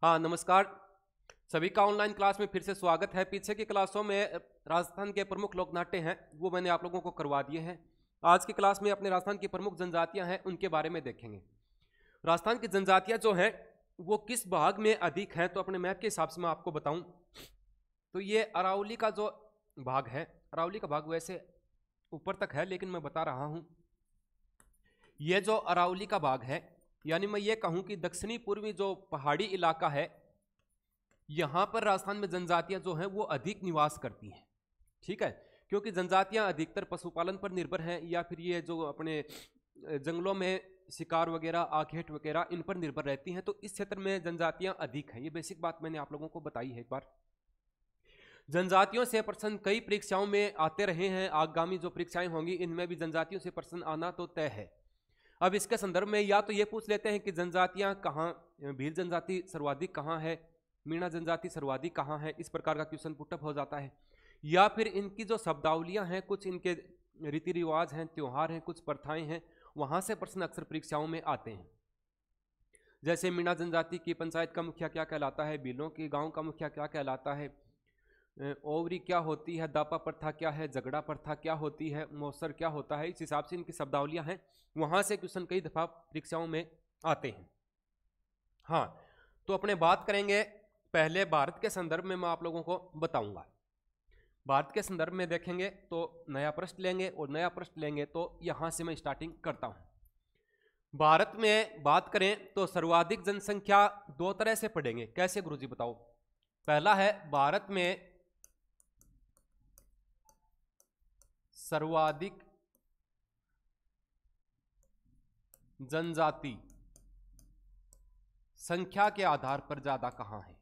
हाँ नमस्कार सभी का ऑनलाइन क्लास में फिर से स्वागत है। पीछे की क्लासों में राजस्थान के प्रमुख लोक नाट्य हैं वो मैंने आप लोगों को करवा दिए हैं। आज की क्लास में अपने राजस्थान की प्रमुख जनजातियां हैं उनके बारे में देखेंगे। राजस्थान की जनजातियां जो हैं वो किस भाग में अधिक हैं, तो अपने मैप के हिसाब से मैं आपको बताऊं तो ये अरावली का जो भाग है, अरावली का भाग वैसे ऊपर तक है लेकिन मैं बता रहा हूं, ये जो अरावली का भाग है यानी मैं ये कहूं कि दक्षिणी पूर्वी जो पहाड़ी इलाका है यहां पर राजस्थान में जनजातियां जो हैं वो अधिक निवास करती हैं। ठीक है, क्योंकि जनजातियां अधिकतर पशुपालन पर निर्भर हैं या फिर ये जो अपने जंगलों में शिकार वगैरह आखेट वगैरह इन पर निर्भर रहती हैं, तो इस क्षेत्र में जनजातियां अधिक हैं। ये बेसिक बात मैंने आप लोगों को बताई है एक बार। जनजातियों से प्रश्न कई परीक्षाओं में आते रहे हैं, आगामी जो परीक्षाएं होंगी इनमें भी जनजातियों से प्रश्न आना तो तय है। अब इसके संदर्भ में या तो ये पूछ लेते हैं कि जनजातियां कहाँ, भील जनजाति सर्वाधिक कहाँ है, मीणा जनजाति सर्वाधिक कहाँ है, इस प्रकार का क्वेश्चन पुटअप हो जाता है। या फिर इनकी जो शब्दावलियां हैं, कुछ इनके रीति रिवाज हैं, त्योहार हैं, कुछ प्रथाएं हैं, वहां से प्रश्न अक्सर परीक्षाओं में आते हैं। जैसे मीणा जनजाति की पंचायत का मुखिया क्या कहलाता है, भीलों के गांव का मुखिया क्या कहलाता है, ओवरी क्या होती है, दापा प्रथा क्या है, झगड़ा प्रथा क्या होती है, मौसर क्या होता है, इस हिसाब से इनकी शब्दावलियां हैं, वहां से क्वेश्चन कई दफा परीक्षाओं में आते हैं। हाँ, तो अपने बात करेंगे पहले भारत के संदर्भ में, मैं आप लोगों को बताऊंगा। भारत के संदर्भ में देखेंगे तो नया प्रश्न लेंगे और नया प्रश्न लेंगे तो यहां से मैं स्टार्टिंग करता हूं। भारत में बात करें तो सर्वाधिक जनसंख्या दो तरह से पढ़ेंगे। कैसे गुरुजी बताओ? पहला है भारत में सर्वाधिक जनजाति संख्या के आधार पर ज्यादा कहां है,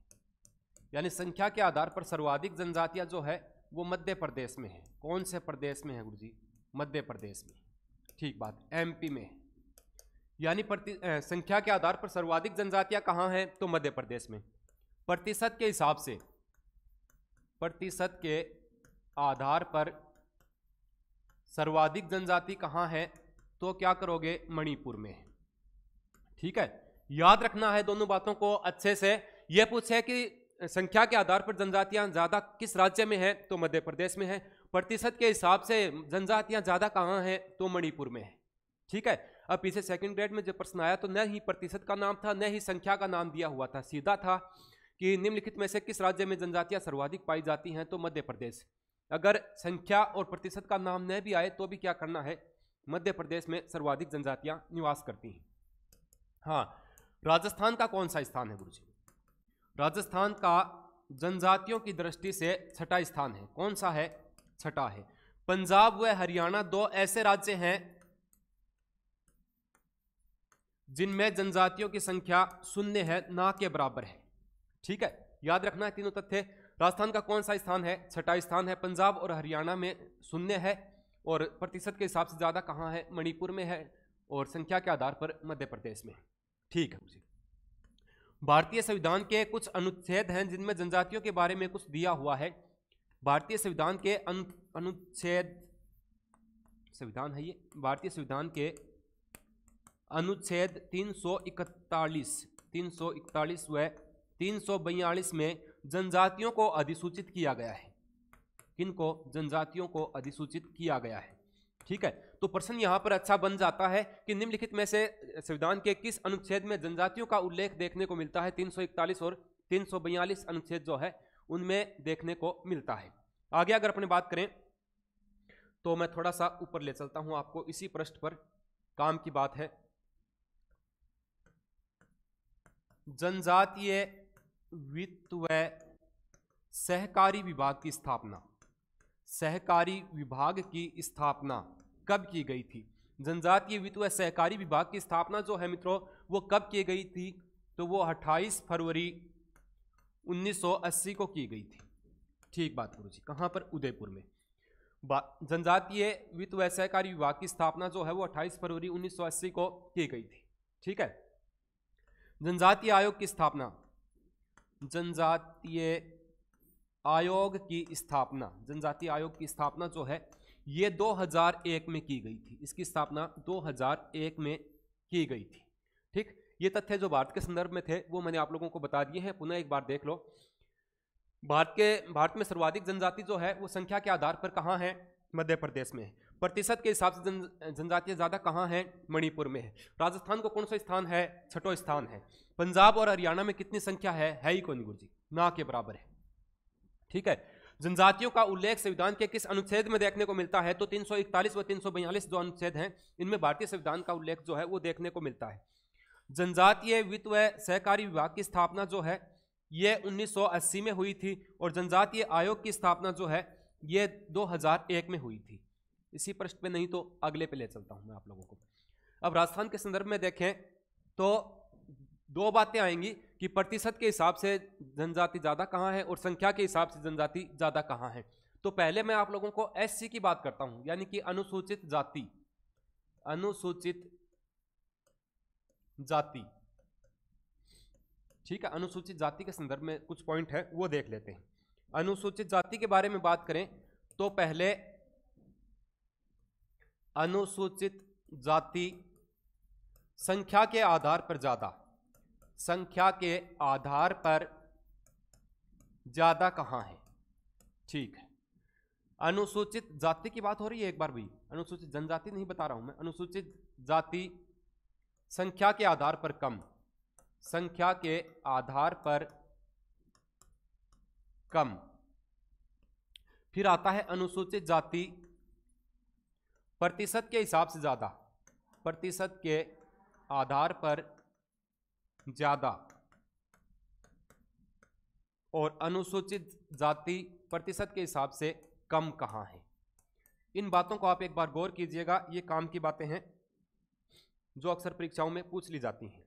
यानी संख्या के आधार पर सर्वाधिक जनजातियां जो है वो मध्य प्रदेश में है। कौन से प्रदेश में है गुरुजी? मध्य प्रदेश में। ठीक बात, एमपी में है। यानी संख्या के आधार पर सर्वाधिक जनजातियां कहां हैं तो मध्य प्रदेश में। प्रतिशत के हिसाब से, प्रतिशत के आधार पर सर्वाधिक जनजाति कहां है तो क्या करोगे? मणिपुर में है। ठीक है, याद रखना है दोनों बातों को अच्छे से। यह पूछे कि संख्या के आधार पर जनजातियां ज्यादा किस राज्य में है तो मध्य प्रदेश में है। प्रतिशत के हिसाब से जनजातियां ज्यादा कहां हैं तो मणिपुर में है। ठीक है, अब पीछे सेकंड ग्रेड में जब प्रश्न आया तो न ही प्रतिशत का नाम था न ही संख्या का नाम दिया हुआ था, सीधा था कि निम्नलिखित में से किस राज्य में जनजातियां सर्वाधिक पाई जाती हैं तो मध्य प्रदेश। अगर संख्या और प्रतिशत का नाम न भी आए तो भी क्या करना है, मध्य प्रदेश में सर्वाधिक जनजातियां निवास करती हैं। हाँ, राजस्थान का कौन सा स्थान है गुरुजी? राजस्थान का जनजातियों की दृष्टि से छठा स्थान है। कौन सा है? छठा है। पंजाब व हरियाणा दो ऐसे राज्य हैं जिनमें जनजातियों की संख्या शून्य है, ना के बराबर है। ठीक है, याद रखना है तीनों तथ्य। राजस्थान का कौन सा स्थान है? छठा स्थान है। पंजाब और हरियाणा में शून्य है और प्रतिशत के हिसाब से ज्यादा कहां है? मणिपुर में है और संख्या के आधार पर मध्य प्रदेश में। ठीक है जी। भारतीय संविधान के कुछ अनुच्छेद हैं जिनमें जनजातियों के बारे में कुछ दिया हुआ है। भारतीय संविधान के अनुच्छेद, संविधान है ये, भारतीय संविधान के अनुच्छेद 341 व 342 में जनजातियों को अधिसूचित किया गया है। किनको? जनजातियों को अधिसूचित किया गया है। ठीक है, तो प्रश्न यहां पर अच्छा बन जाता है कि निम्नलिखित में से संविधान के किस अनुच्छेद में जनजातियों का उल्लेख देखने को मिलता है? 341 और 342 अनुच्छेद जो है उनमें देखने को मिलता है। आगे अगर अपने बात करें तो मैं थोड़ा सा ऊपर ले चलता हूं आपको, इसी पृष्ठ पर काम की बात है। जनजातीय वित्त व सहकारी विभाग की स्थापना, सहकारी विभाग की स्थापना कब की गई थी? जनजातीय वित्त व सहकारी विभाग की स्थापना जो है मित्रों वो कब की गई थी तो वो 28 फरवरी 1980 को की गई थी। ठीक बात गुरुजी, कहां पर? उदयपुर में। जनजातीय वित्त व सहकारी विभाग की स्थापना जो है वो 28 फरवरी 1980 को की गई थी। ठीक है, जनजातीय आयोग की स्थापना, जनजातीय आयोग की स्थापना, जनजातीय आयोग की स्थापना जो है ये 2001 में की गई थी। इसकी स्थापना 2001 में की गई थी। ठीक, ये तथ्य जो भारत के संदर्भ में थे वो मैंने आप लोगों को बता दिए हैं, पुनः एक बार देख लो। भारत में सर्वाधिक जनजाति जो है वो संख्या के आधार पर कहाँ है? मध्य प्रदेश में है। प्रतिशत के हिसाब से जनजातियां ज्यादा कहाँ हैं? मणिपुर में है। राजस्थान को कौन सा स्थान है? 6वां स्थान है। पंजाब और हरियाणा में कितनी संख्या है ही कोई नहीं गुरुजी, ना के बराबर है। ठीक है। जनजातियों का उल्लेख संविधान के किस अनुच्छेद में देखने को मिलता है? तो 341 व 342 जो अनुच्छेद हैं इनमें भारतीय संविधान का उल्लेख जो है वो देखने को मिलता है। जनजातीय वित्त व सहकारी विभाग की स्थापना जो है ये 1980 में हुई थी और जनजातीय आयोग की स्थापना जो है ये 2001 में हुई थी। इसी पृष्ठ पे नहीं तो अगले पे ले चलता हूं मैं आप लोगों को। अब राजस्थान के संदर्भ में देखें तो दो बातें आएंगी कि प्रतिशत के हिसाब से जनजाति ज्यादा कहां है और संख्या के हिसाब से जनजाति ज्यादा कहां है। तो पहले मैं आप लोगों को एससी की बात करता हूं, यानी कि अनुसूचित जाति। अनुसूचित जाति, ठीक है। अनुसूचित जाति के संदर्भ में कुछ पॉइंट है वो देख लेते हैं। अनुसूचित जाति के बारे में बात करें तो पहले अनुसूचित जाति संख्या के आधार पर ज्यादा, संख्या के आधार पर ज्यादा कहां है? ठीक है। अनुसूचित जाति की बात हो रही है एक बार भी, अनुसूचित जनजाति नहीं बता रहा हूं मैं। अनुसूचित जाति संख्या के आधार पर कम, संख्या के आधार पर कम। फिर आता है अनुसूचित जाति प्रतिशत के हिसाब से ज्यादा, प्रतिशत के आधार पर ज्यादा। और अनुसूचित जाति प्रतिशत के हिसाब से कम कहां है? इन बातों को आप एक बार गौर कीजिएगा, ये काम की बातें हैं जो अक्सर परीक्षाओं में पूछ ली जाती हैं।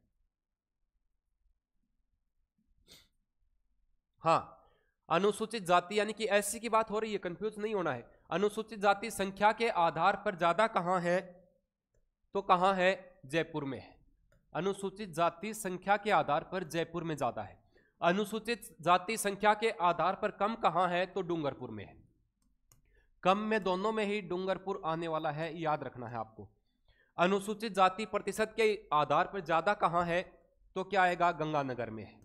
हाँ, अनुसूचित जाति यानी कि एससी की बात हो रही है, कंफ्यूज नहीं होना है। अनुसूचित जाति संख्या के आधार पर ज्यादा कहां है? तो कहां है? जयपुर में है। अनुसूचित जाति संख्या के आधार पर जयपुर में ज्यादा है। अनुसूचित जाति संख्या के आधार पर कम कहां है? तो डूंगरपुर में है। कम में दोनों में ही डूंगरपुर आने वाला है, याद रखना है आपको। अनुसूचित जाति प्रतिशत के आधार पर ज्यादा कहां है? तो क्या आएगा? गंगानगर में है।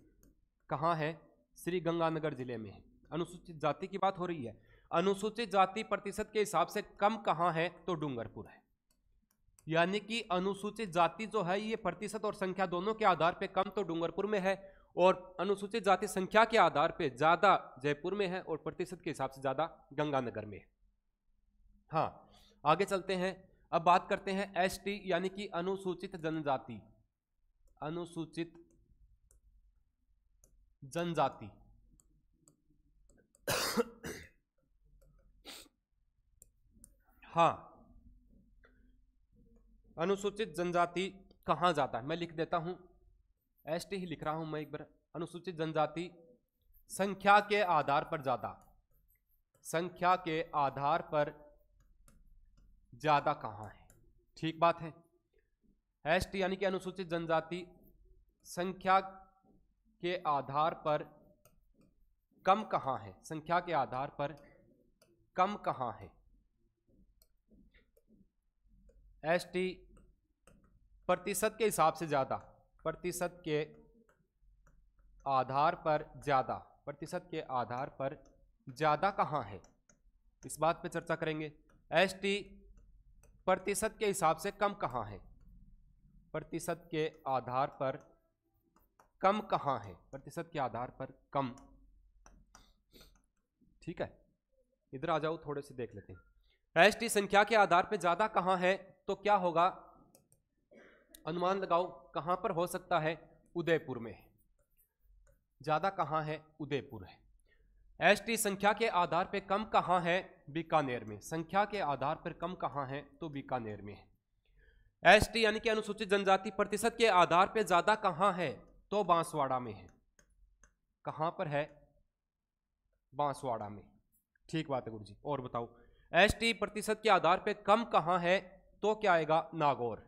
कहां है? श्री गंगानगर जिले में है। अनुसूचित जाति की बात हो रही है। अनुसूचित जाति प्रतिशत के हिसाब से कम कहां है? तो डूंगरपुर है। यानी कि अनुसूचित जाति जो है ये प्रतिशत और संख्या दोनों के आधार पे कम तो डूंगरपुर में है, और अनुसूचित जाति संख्या के आधार पे ज्यादा जयपुर में है और प्रतिशत के हिसाब से ज्यादा गंगानगर में है। हाँ, आगे चलते हैं। अब बात करते हैं एसटी यानी कि अनुसूचित जनजाति। अनुसूचित जनजाति हाँ, अनुसूचित जनजाति कहां जाता है? मैं लिख देता हूं, एसटी ही लिख रहा हूं मैं एक बार। अनुसूचित जनजाति संख्या के आधार पर ज्यादा, संख्या के आधार पर ज्यादा कहां है? ठीक बात है। एसटी यानी कि अनुसूचित जनजाति संख्या के आधार पर कम कहां है? संख्या के आधार पर कम कहां है? एसटी प्रतिशत के हिसाब से ज्यादा, प्रतिशत के आधार पर ज्यादा, प्रतिशत के आधार पर ज्यादा कहां है? इस बात पे चर्चा करेंगे। एसटी प्रतिशत के हिसाब से कम कहां है? प्रतिशत के आधार पर कम कहां है? प्रतिशत के आधार पर कम। ठीक है, इधर आ जाओ, थोड़े से देख लेते हैं। एसटी संख्या के आधार पर ज्यादा कहां है? तो क्या होगा? अनुमान लगाओ कहां पर हो सकता है? उदयपुर में। ज्यादा कहां है? उदयपुर है। एसटी संख्या के आधार पर कम कहां है? बीकानेर में। संख्या के आधार पर कम कहां है? तो बीकानेर में है। एसटी यानी कि अनुसूचित जनजाति प्रतिशत के आधार पर ज्यादा कहां है? तो बांसवाड़ा में है। कहां पर है? बांसवाड़ा में। ठीक बात है गुरुजी। और बताओ, एसटी प्रतिशत के आधार पर कम कहां है? तो क्या आएगा? नागौर।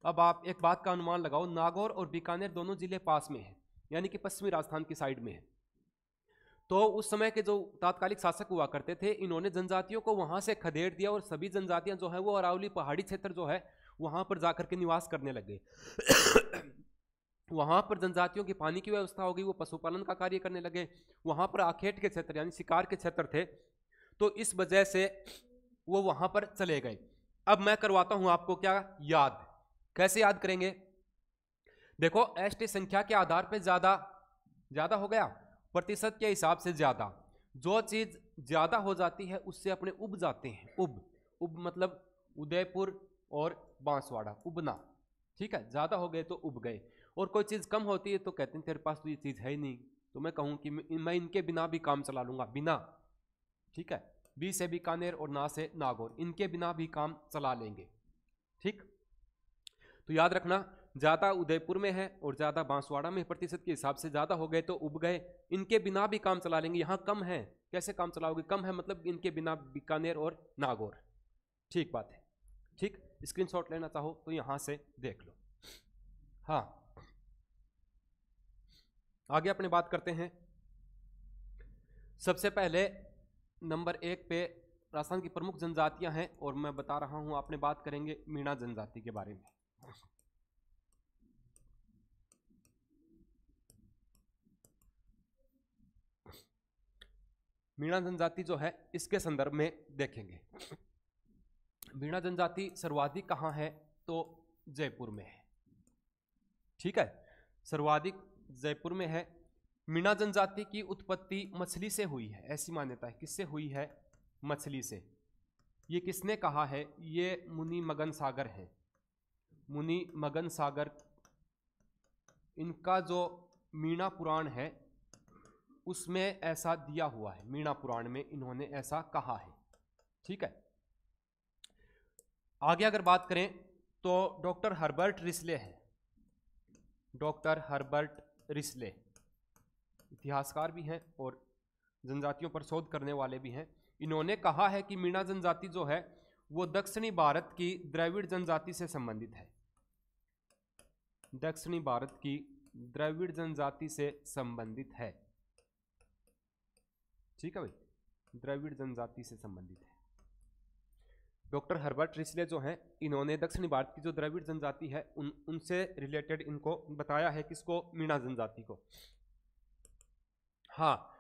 अब आप एक बात का अनुमान लगाओ, नागौर और बीकानेर दोनों जिले पास में हैं, यानी कि पश्चिमी राजस्थान की साइड में है। तो उस समय के जो तात्कालिक शासक हुआ करते थे, इन्होंने जनजातियों को वहां से खदेड़ दिया और सभी जनजातियां जो है वो अरावली पहाड़ी क्षेत्र जो है वहां पर जाकर के निवास करने लगे। वहां पर जनजातियों की पानी की व्यवस्था हो गई, वो पशुपालन का कार्य करने लगे। वहां पर आखेट के क्षेत्र यानी शिकार के क्षेत्र थे, तो इस वजह से वो वहां पर चले गए। अब मैं करवाता हूं आपको क्या याद, कैसे याद करेंगे। देखो एसटी संख्या के आधार पर ज्यादा हो गया, प्रतिशत के हिसाब से ज्यादा। जो चीज ज्यादा हो जाती है उससे अपने उब जाते हैं। उब मतलब उदयपुर और बांसवाड़ा, उबना, ठीक है। ज्यादा हो गए तो उब गए। और कोई चीज कम होती है तो कहते हैं तेरे पास तो ये चीज है ही नहीं, तो मैं कहूं कि मैं इनके बिना भी काम चला लूंगा, बिना, ठीक है। बी से बीकानेर और ना से नागौर, इनके बिना भी काम चला लेंगे, ठीक। तो याद रखना, ज्यादा उदयपुर में है और ज्यादा बांसवाड़ा में, प्रतिशत के हिसाब से ज्यादा हो गए तो उब गए, इनके बिना भी काम चला लेंगे। यहां कम है, कैसे काम चलाओगे, कम है मतलब इनके बिना बीकानेर और नागौर, ठीक बात है, ठीक। स्क्रीनशॉट लेना चाहो तो यहां से देख लो। हाँ, आगे अपने बात करते हैं। सबसे पहले नंबर 1 पे राजस्थान की प्रमुख जनजातियां हैं, और मैं बता रहा हूं आपने बात करेंगे मीणा जनजाति के बारे में। मीणा जनजाति जो है इसके संदर्भ में देखेंगे। मीणा जनजाति सर्वाधिक कहां है, तो जयपुर में है, ठीक है। सर्वाधिक जयपुर में है। मीणा जनजाति की उत्पत्ति मछली से हुई है, ऐसी मान्यता है। किससे हुई है, मछली से। ये किसने कहा है, ये मुनि मगन सागर है, मुनि मगन सागर। इनका जो मीणा पुराण है उसमें ऐसा दिया हुआ है, मीणा पुराण में इन्होंने ऐसा कहा है, ठीक है। आगे अगर बात करें तो डॉक्टर हर्बर्ट रिस्ले है, डॉक्टर हर्बर्ट रिस्ले इतिहासकार भी हैं और जनजातियों पर शोध करने वाले भी हैं। इन्होंने कहा है कि मीणा जनजाति जो है वो दक्षिणी भारत की द्रविड़ जनजाति से संबंधित है, दक्षिणी भारत की द्रविड़ जनजाति से संबंधित है, ठीक है भाई, द्रविड़ जनजाति से संबंधित है। डॉक्टर हर्बर्ट रिस्ले जो हैं इन्होंने दक्षिणी भारत की जो द्रविड़ जनजाति है उनसे रिलेटेड इनको बताया है, किसको, मीणा जनजाति को। हाँ,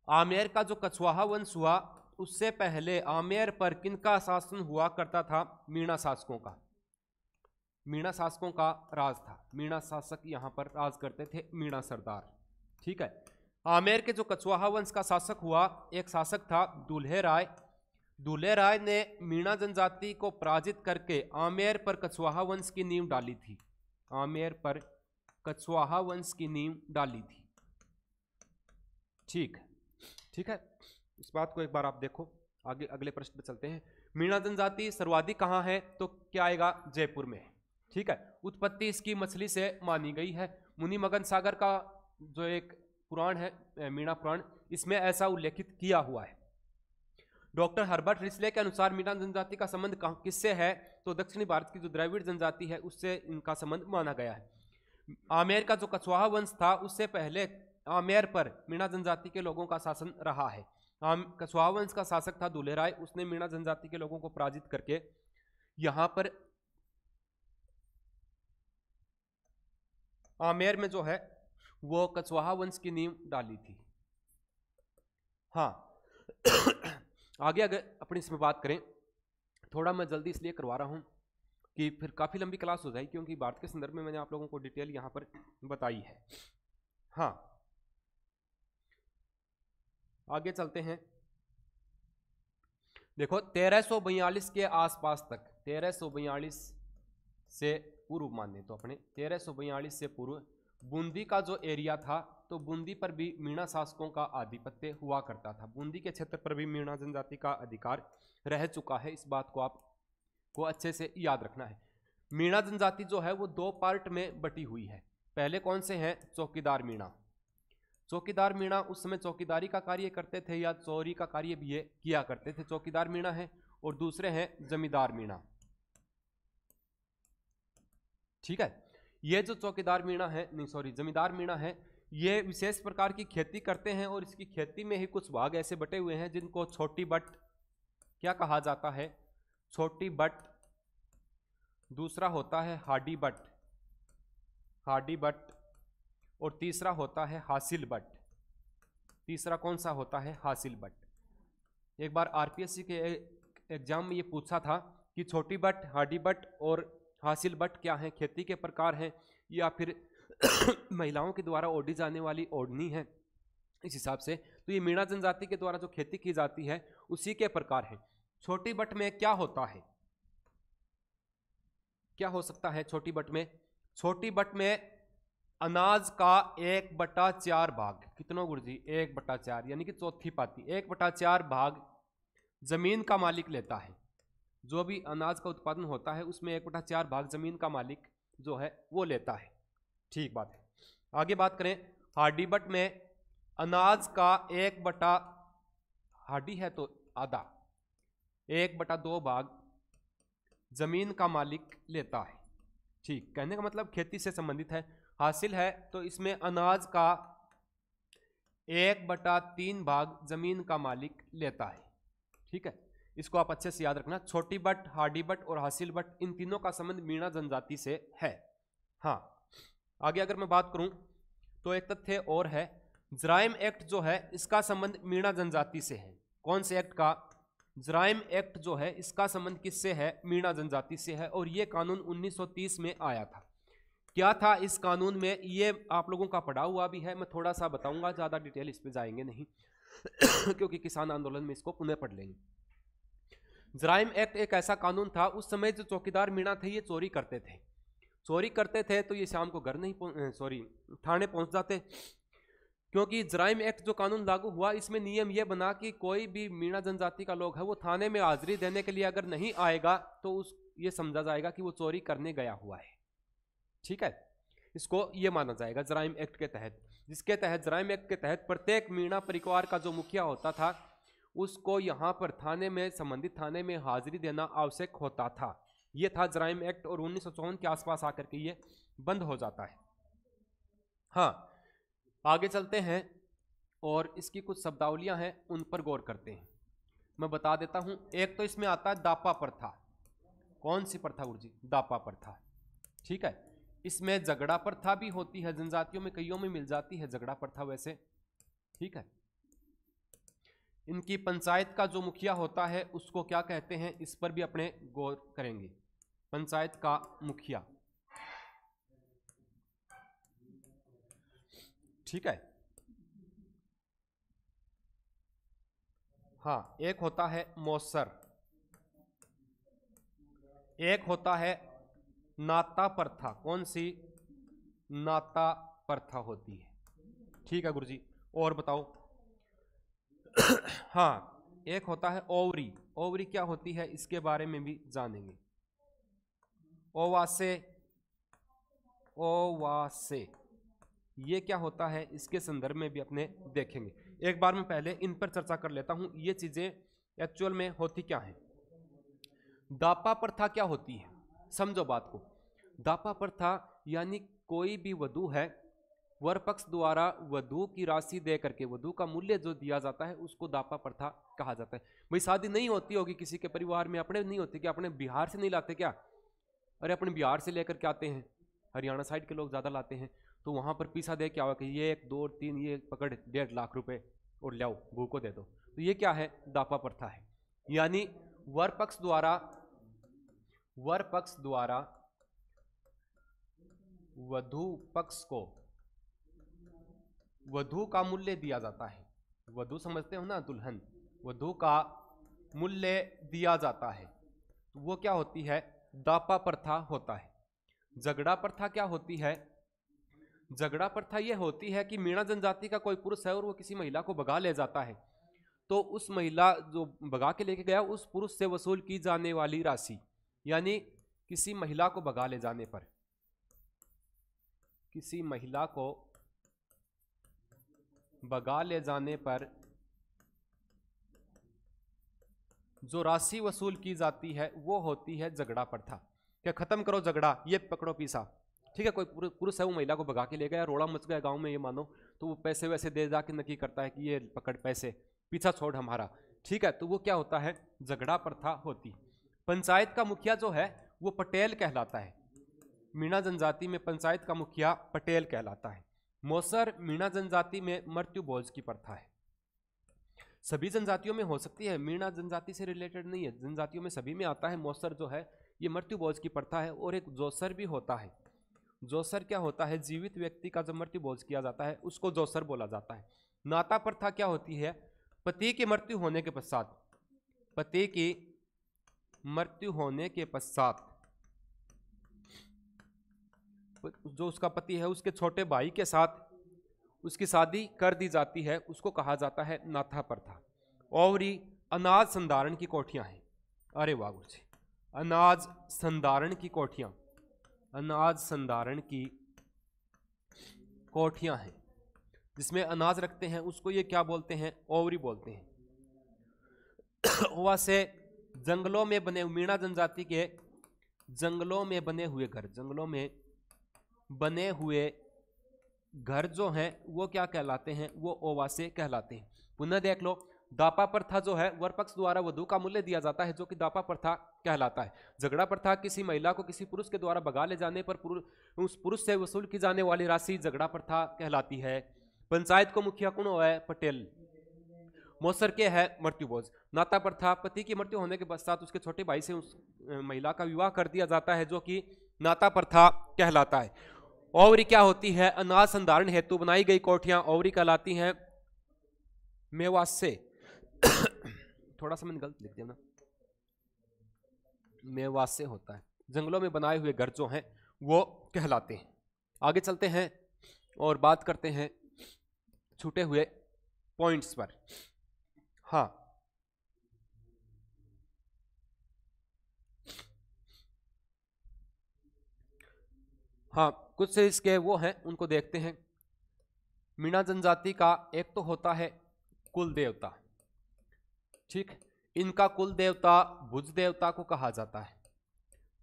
आमेर का जो कछवाहा वंश हुआ उससे पहले आमेर पर किनका शासन हुआ करता था, मीणा शासकों का, मीणा शासकों का राज था। मीणा शासक यहां पर राज करते थे, मीणा सरदार, ठीक है। आमेर के जो कछवाहा वंश का शासक हुआ, एक शासक था दुल्हे राय। दुल्हे राय ने मीणा जनजाति को पराजित करके आमेर पर कछवाहा वंश की नींव डाली थी, आमेर पर कछवाहा वंश की नींव डाली थी, ठीक है, ठीक है। इस बात को एक बार आप देखो। आगे अगले प्रश्न पे चलते हैं। मीणा जनजाति सर्वाधिक कहां है, तो क्या आएगा, जयपुर में, ठीक है। उत्पत्ति इसकी मछली से मानी गई है। मुनि मगन सागर का जो एक पुराण है, मीणा पुराण, इसमें ऐसा उल्लेखित किया हुआ है। डॉक्टर हर्बर्ट रिस्ले के अनुसार मीणा जनजाति का संबंध किससे है, तो दक्षिणी भारत की जो द्रविड़ जनजाति है उससे इनका संबंध माना गया है। आमेर का जो कछवाहा वंश था उससे पहले आमेर पर मीणा जनजाति के लोगों का शासन रहा है। कछवाहा वंश का शासक था दुल्हे राय, उसने मीणा जनजाति के लोगों को पराजित करके यहां पर आमेर में जो है वो कछवाहा वंश की नींव डाली थी। हाँ आगे अगर अपनी इसमें बात करें, थोड़ा मैं जल्दी इसलिए करवा रहा हूं कि फिर काफी लंबी क्लास हो जाएगी, क्योंकि भारत के संदर्भ में मैंने आप लोगों को डिटेल यहां पर बताई है। हाँ, आगे चलते हैं। देखो 1342 के आसपास तक, 1342 से पूर्व माने तो अपने 1342 से पूर्व बूंदी का जो एरिया था, तो बूंदी पर भी मीणा शासकों का आधिपत्य हुआ करता था। बूंदी के क्षेत्र पर भी मीणा जनजाति का अधिकार रह चुका है। इस बात को आपको अच्छे से याद रखना है। मीणा जनजाति जो है वो 2 पार्ट में बटी हुई है। पहले कौन से हैं, चौकीदार मीणा। चौकीदार मीणा उस समय चौकीदारी का कार्य करते थे या चोरी का कार्य भी ये किया करते थे, चौकीदार मीणा है। और दूसरे हैं जमींदार मीणा, ठीक है। ये जो चौकीदार मीणा है, नहीं सॉरी जमींदार मीणा है, ये विशेष प्रकार की खेती करते हैं और इसकी खेती में ही कुछ भाग ऐसे बटे हुए हैं जिनको छोटी बट क्या कहा जाता है, छोटी बट। दूसरा होता है हार्डी बट, हार्डी बट और तीसरा होता है हासिल बट। तीसरा कौन सा होता है? हासिल बट। एक बार आरपीएससी के एग्जाम में ये पूछा था कि छोटी बट, हार्डी बट और हासिल बट क्या है, खेती के प्रकार हैं या फिर महिलाओं के द्वारा ओढ़ी जाने वाली ओढ़नी है। इस हिसाब से तो ये मीणा जनजाति के द्वारा जो खेती की जाती है उसी के प्रकार है। छोटी बट में क्या होता है? क्या हो सकता है छोटी बट में? छोटी बट में अनाज का 1/4 भाग, कितना गुरुजी? 1/4 यानी कि चौथी पाती, 1/4 भाग जमीन का मालिक लेता है। जो भी अनाज का उत्पादन होता है उसमें 1/4 भाग जमीन का मालिक जो है वो लेता है। ठीक बात है। आगे बात करें हार्डी बट में, अनाज का 1/, हार्डी है तो आधा, 1/2 भाग जमीन का मालिक लेता है। ठीक, कहने का मतलब खेती से संबंधित है। हासिल है तो इसमें अनाज का 1/3 भाग जमीन का मालिक लेता है। ठीक है, इसको आप अच्छे से याद रखना। छोटी बट, हार्डी बट और हासिल बट, इन तीनों का संबंध मीणा जनजाति से है। हाँ, आगे अगर मैं बात करूं तो एक तथ्य और है, जराइम एक्ट जो है इसका संबंध मीणा जनजाति से है। कौन से एक्ट का? जराइम एक्ट जो है इसका संबंध किससे है? मीणा जनजाति से है। और ये कानून 1930 में आया था। क्या था इस कानून में? ये आप लोगों का पढ़ा हुआ भी है, मैं थोड़ा सा बताऊंगा, ज्यादा डिटेल इस पे जाएंगे नहीं क्योंकि किसान आंदोलन में इसको पुनः पढ़ लेंगे। जराइम एक्ट एक ऐसा कानून था, उस समय जो चौकीदार मीणा थे ये चोरी करते थे। चोरी करते थे तो ये शाम को घर नहीं थाने पहुंच जाते, क्योंकि जराइम एक्ट जो कानून लागू हुआ इसमें नियम यह बना कि कोई भी मीणा जनजाति का लोग है वो थाने में हाजिरी देने के लिए अगर नहीं आएगा तो ये समझा जाएगा कि वो चोरी करने गया हुआ है। ठीक है, इसको ये माना जाएगा जराइम एक्ट के तहत, जिसके तहत जराइम एक्ट के तहत प्रत्येक मीणा परिवार का जो मुखिया होता था उसको यहाँ पर थाने में, संबंधित थाने में हाजिरी देना आवश्यक होता था। ये था जराइम एक्ट और 1954 के आसपास आकर के ये बंद हो जाता है। हाँ, आगे चलते हैं और इसकी कुछ शब्दावलियां हैं उन पर गौर करते हैं। मैं बता देता हूं, एक तो इसमें आता है दापा प्रथा। कौन सी प्रथा गुरुजी? दापा प्रथा। ठीक है, इसमें झगड़ा प्रथा भी होती है, जनजातियों में कईयों में मिल जाती है झगड़ा प्रथा वैसे। ठीक है, इनकी पंचायत का जो मुखिया होता है उसको क्या कहते हैं, इस पर भी अपने गौर करेंगे। पंचायत का मुखिया। ठीक है, हाँ, एक होता है मौसर, एक होता है नाता प्रथा। कौन सी? नाता प्रथा होती है। ठीक है गुरुजी, और बताओ हाँ, एक होता है ओवरी। ओवरी क्या होती है इसके बारे में भी जानेंगे। ओवासे, ओवासे ये क्या होता है इसके संदर्भ में भी अपने देखेंगे। एक बार मैं पहले इन पर चर्चा कर लेता हूं, ये चीजें एक्चुअल में होती क्या है। दापा प्रथा क्या होती है, समझो बात को। दापा प्रथा यानी कोई भी वधू है, वर पक्ष द्वारा वधू की राशि दे करके, वधू का मूल्य जो दिया जाता है उसको दापा प्रथा कहा जाता है। भाई शादी नहीं होती होगी किसी के परिवार में, अपने नहीं होती क्या? अपने बिहार से नहीं लाते क्या? अरे अपने बिहार से लेकर के आते हैं, हरियाणा साइड के लोग ज्यादा लाते हैं, तो वहां पर पीसा दे क्या हुआ कि ये 1 2 3 ये पकड़ 1.5 लाख रुपए और लाओ बहू को दे दो। तो ये क्या है? दापा प्रथा है। यानी वर पक्ष द्वारा वधू पक्ष को वधू का मूल्य दिया जाता है। वधू समझते हो ना, दुल्हन, वधू का मूल्य दिया जाता है, तो वो क्या होती है? दापा प्रथा होता है। झगड़ा प्रथा क्या होती है? झगड़ा प्रथा ये होती है कि मीणा जनजाति का कोई पुरुष है और वो किसी महिला को भगा ले जाता है, तो उस महिला जो भगा के लेके गया उस पुरुष से वसूल की जाने वाली राशि, यानी किसी महिला को भगा ले जाने पर, किसी महिला को भगा ले जाने पर जो राशि वसूल की जाती है वो होती है झगड़ा प्रथा। क्या खत्म करो झगड़ा, ये पकड़ो पीसा। ठीक है, कोई पुरुष है वो महिला को भगा के ले गया, रोड़ा मच गया गांव में, ये मानो, तो वो पैसे वैसे दे जाके नक्की करता है कि ये पकड़ पैसे, पीछा छोड़ हमारा। ठीक है, तो वो क्या होता है? झगड़ा प्रथा होती। पंचायत का मुखिया जो है वो पटेल कहलाता है। मीणा जनजाति में पंचायत का मुखिया पटेल कहलाता है। मोसर मीणा जनजाति में मृत्यु भोज की प्रथा है। सभी जनजातियों में हो सकती है, मीणा जनजाति से रिलेटेड नहीं है, जनजातियों में सभी में आता है। मोसर जो है ये मृत्यु भोज की प्रथा है। और एक जोसर भी होता है। जोसर क्या होता है? जीवित व्यक्ति का जब मृत्यु भोज किया जाता है उसको जोसर बोला जाता है। नाता प्रथा क्या होती है? पति की मृत्यु होने के पश्चात, पति की मृत्यु होने के पश्चात जो उसका पति है उसके छोटे भाई के साथ उसकी शादी कर दी जाती है, उसको कहा जाता है नाथा प्रथा। और अनाज संधारण की कोठियां हैं। अरे वाह गुरु जी, अनाज संधारण की कोठियां, अनाज संधारण की कोठियां हैं जिसमें अनाज रखते हैं, उसको ये क्या बोलते हैं? ओवरी बोलते हैं। वैसे जंगलों में बने, मीणा जनजाति के जंगलों में बने हुए घर, जंगलों में बने हुए घर जो हैं वो क्या कहलाते हैं? वो ओवासे कहलाते हैं। पुनः देख लो, दापा प्रथा जो है वर पक्ष द्वारा वधु का मूल्य दिया जाता है, जो कि दापा प्रथा कहलाता है। झगड़ा प्रथा किसी महिला को किसी पुरुष के द्वारा भगा ले जाने पर उस पुरुष से वसूल की जाने वाली राशि झगड़ा प्रथा कहलाती है। पंचायत को मुखिया कौन है? पटेल। मोसर के है मृत्यु भोज। नाता प्रथा, पति की मृत्यु होने के पश्चात उसके छोटे भाई से उस महिला का विवाह कर दिया जाता है, जो कि नाता प्रथा कहलाता है। ओवरी क्या होती है? अनाज संधारण हेतु बनाई गई कोठियां ओवरी कहलाती हैं। मेवासे थोड़ा सा मैंने गलत लिख दिया ना, मेवासे होता है। जंगलों में बनाए हुए घर जो हैं वो कहलाते हैं। आगे चलते हैं और बात करते हैं छूटे हुए पॉइंट्स पर। हाँ, कुछ से इसके वो हैं उनको देखते हैं। मीणा जनजाति का एक तो होता है कुल देवता, ठीक। इनका कुल देवता भुज देवता को कहा जाता है।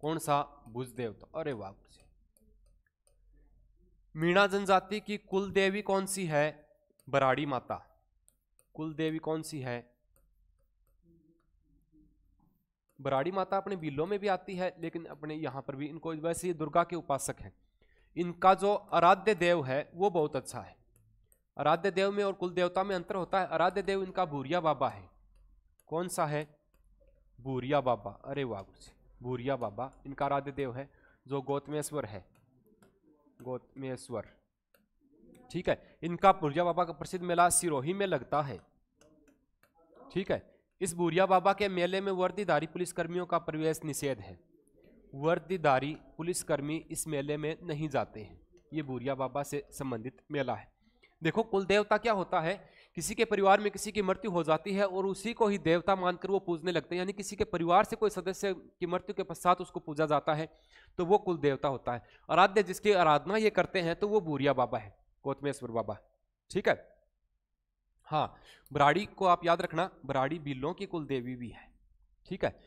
कौन सा? भुज देवता। अरे वाह, मीणा जनजाति की कुल देवी कौन सी है? बराड़ी माता। कुल देवी कौन सी है? बराड़ी माता अपने बिल्लों में भी आती है, लेकिन अपने यहां पर भी इनको, वैसे दुर्गा के उपासक हैं। इनका जो आराध्य देव है वो बहुत अच्छा है। आराध्य देव में और कुल देवता में अंतर होता है। आराध्य देव इनका भूरिया बाबा है। कौन सा है? भूरिया बाबा। अरे वाह, भूरिया बाबा इनका आराध्य देव है, जो गौतमेश्वर है, गौतमेश्वर, ठीक है। इनका भूरिया बाबा का प्रसिद्ध मेला सिरोही में लगता है, ठीक है। इस भूरिया बाबा के मेले में वर्दीधारी पुलिसकर्मियों का प्रवेश निषेध है। वर्दीधारी पुलिसकर्मी इस मेले में नहीं जाते हैं। ये भूरिया बाबा से संबंधित मेला है। देखो, कुल देवता क्या होता है? किसी के परिवार में किसी की मृत्यु हो जाती है और उसी को ही देवता मानकर वो पूजने लगते हैं, यानी किसी के परिवार से कोई सदस्य की मृत्यु के पश्चात उसको पूजा जाता है, तो वो कुल देवता होता है। आराध्य जिसकी आराधना ये करते हैं तो वो भूरिया बाबा है, गौतमेश्वर बाबा, ठीक है। हाँ, बराड़ी को आप याद रखना, बराड़ी भीलों की कुल देवी भी है, ठीक है।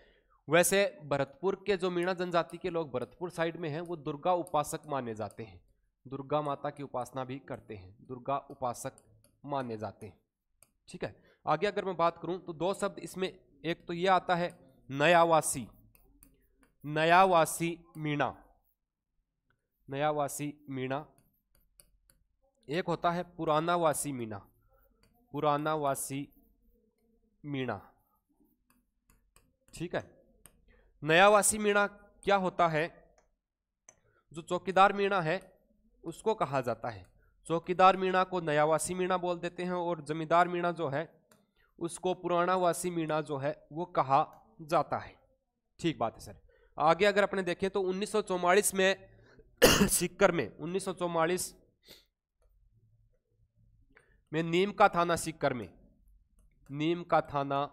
वैसे भरतपुर के जो मीणा जनजाति के लोग भरतपुर साइड में हैं वो दुर्गा उपासक माने जाते हैं, दुर्गा माता की उपासना भी करते हैं, दुर्गा उपासक माने जाते हैं, ठीक है। आगे अगर मैं बात करूं तो दो शब्द इसमें, एक तो ये आता है नयावासी, नयावासी मीणा, नयावासी मीणा। एक होता है पुरानावासी मीणा, पुरानावासी मीणा, ठीक है। नयावासी मीणा क्या होता है? जो चौकीदार मीणा है उसको कहा जाता है। चौकीदार मीणा को नयावासी मीणा बोल देते हैं और जमींदार मीणा जो है उसको पुरानावासी मीणा जो है वो कहा जाता है, ठीक बात है सर। आगे अगर अपने देखें तो 1944 में सीकर में, 1944 में नीम का थाना सीकर में, नीम का थाना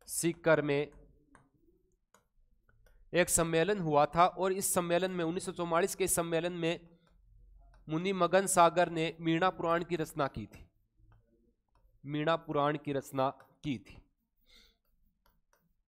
सीकर में एक सम्मेलन हुआ था और इस सम्मेलन में 1944 के सम्मेलन में मुनि मगन सागर ने मीणा पुराण की रचना की थी, मीणा पुराण की रचना की थी,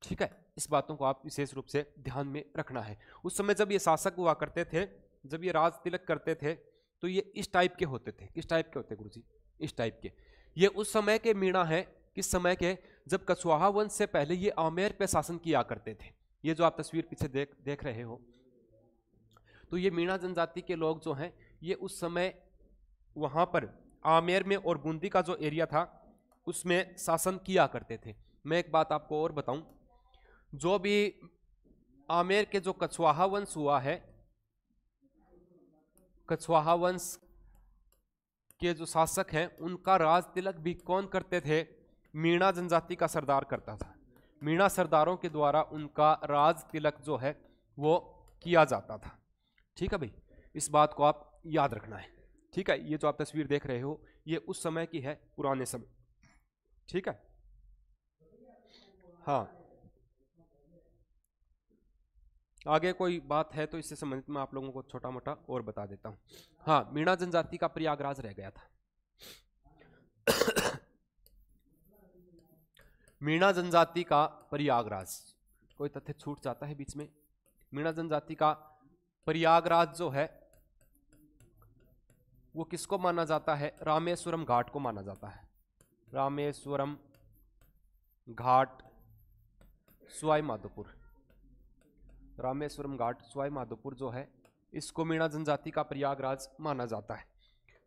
ठीक है। इस बातों को आप विशेष रूप से ध्यान में रखना है। उस समय जब ये शासक हुआ करते थे, जब ये राज तिलक करते थे, तो ये इस टाइप के होते थे। किस टाइप के होते गुरुजी? इस टाइप के। ये उस समय के मीणा है, किस समय के? जब कछवाहा वंश से पहले ये आमेर पे शासन किया करते थे। ये जो आप तस्वीर पीछे देख रहे हो, तो ये मीणा जनजाति के लोग जो हैं ये उस समय वहां पर आमेर में और बूंदी का जो एरिया था उसमें शासन किया करते थे। मैं एक बात आपको और बताऊं, जो भी आमेर के जो कछवाहा वंश हुआ है, कछवाहा वंश के जो शासक हैं उनका राज तिलक भी कौन करते थे? मीणा जनजाति का सरदार करता था। मीणा सरदारों के द्वारा उनका राज तिलक जो है वो किया जाता था। ठीक है भाई, इस बात को आप याद रखना है। ठीक है, ये जो आप तस्वीर देख रहे हो ये उस समय की है, पुराने समय। ठीक है, हाँ, आगे कोई बात है तो इससे संबंधित मैं आप लोगों को छोटा मोटा और बता देता हूं। हाँ, मीणा जनजाति का प्रयागराज रह गया था। मीणा जनजाति का प्रयागराज, कोई तथ्य छूट जाता है बीच में? मीणा जनजाति का प्रयागराज जो है वो किसको माना जाता है? रामेश्वरम घाट को माना जाता है। रामेश्वरम घाट सवाई माधोपुर, रामेश्वरम घाट सवाई माधोपुर जो है इसको मीणा जनजाति का प्रयागराज माना जाता है।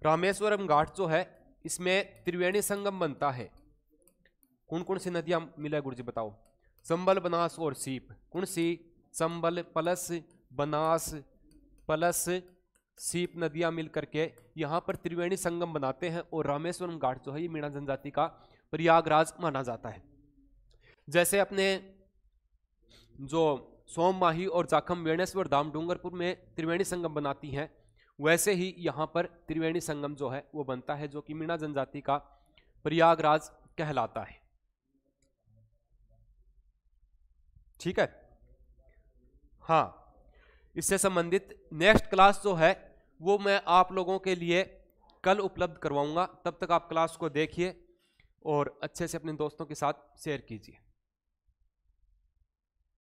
रामेश्वरम घाट जो है इसमें त्रिवेणी संगम बनता है। कौन कौन सी नदियां मिला गुरु जी बताओ? संबल, बनास और सीप। कौन सी? संबल प्लस बनास प्लस सीप नदियां मिल करके यहां पर त्रिवेणी संगम बनाते हैं और रामेश्वरम घाट जो है ये मीणा जनजाति का प्रयागराज माना जाता है। जैसे अपने जो सोम माही और जाखम वेणेश्वर धाम डूंगरपुर में त्रिवेणी संगम बनाती हैं, वैसे ही यहां पर त्रिवेणी संगम जो है वो बनता है, जो कि मीणा जनजाति का प्रयागराज कहलाता है। ठीक है, हाँ, इससे संबंधित नेक्स्ट क्लास जो है वो मैं आप लोगों के लिए कल उपलब्ध करवाऊंगा। तब तक आप क्लास को देखिए और अच्छे से अपने दोस्तों के साथ शेयर कीजिए।